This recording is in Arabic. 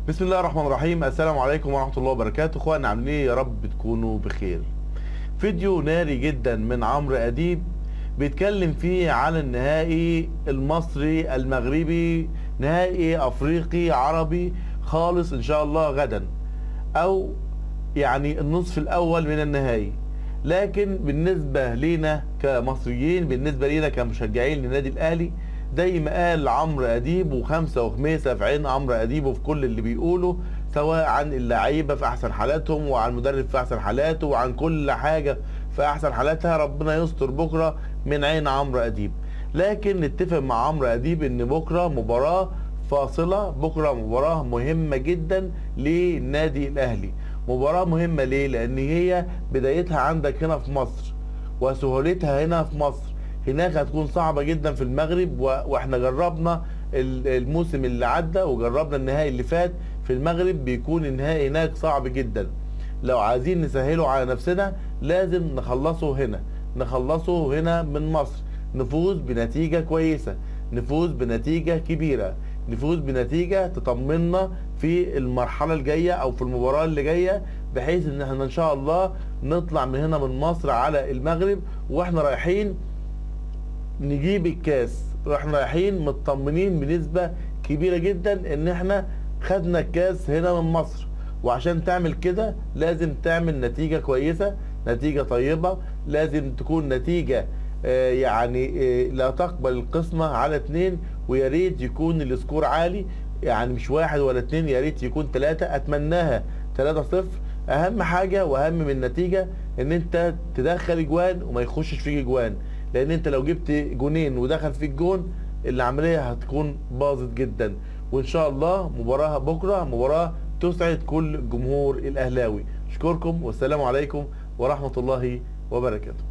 بسم الله الرحمن الرحيم. السلام عليكم ورحمة الله وبركاته. اخوانا عاملين ايه؟ يا رب تكونوا بخير. فيديو ناري جدا من عمرو اديب بيتكلم فيه على النهائي المصري المغربي، نهائي افريقي عربي خالص ان شاء الله غدا، او يعني النصف الاول من النهائي. لكن بالنسبة لينا كمصريين، بالنسبة لينا كمشجعين للنادي الاهلي، زي ما قال عمرو اديب وخمسة وخميسة في عين عمرو اديب وفي كل اللي بيقوله، سواء عن اللعيبة في احسن حالاتهم وعن المدرب في احسن حالاته وعن كل حاجة في احسن حالاتها، ربنا يستر بكرة من عين عمرو اديب. لكن نتفق مع عمرو اديب ان بكرة مباراة فاصلة، بكرة مباراة مهمة جدا للنادي الاهلي. مباراة مهمة ليه؟ لان هي بدايتها عندك هنا في مصر وسهولتها هنا في مصر. هناك هتكون صعبة جدا في المغرب، واحنا جربنا الموسم اللي عدى وجربنا النهائي اللي فات في المغرب، بيكون النهائي هناك صعب جدا. لو عايزين نسهله على نفسنا لازم نخلصه هنا، نخلصه هنا من مصر، نفوز بنتيجة كويسة، نفوز بنتيجة كبيرة، نفوز بنتيجة تطمنا في المرحلة الجاية او في المباراة اللي جاية، بحيث ان احنا ان شاء الله نطلع من هنا من مصر على المغرب واحنا رايحين نجيب الكاس، واحنا رايحين مطمنين بنسبة كبيرة جدا ان احنا خدنا الكاس هنا من مصر. وعشان تعمل كده لازم تعمل نتيجة كويسة، نتيجة طيبة، لازم تكون نتيجة لا تقبل القسمة على 2، ويا ريت يكون السكور عالي، يعني مش 1 ولا 2، يا ريت يكون 3، اتمناها 3-0. اهم حاجة واهم من النتيجة ان انت تدخل اجوان وما يخشش فيك اجوان، لان انت لو جبت جونين ودخل فيك جون العملية هتكون باظت جدا. وان شاء الله مباراة بكرة مباراة تسعد كل جمهور الاهلاوي. اشكركم والسلام عليكم ورحمة الله وبركاته.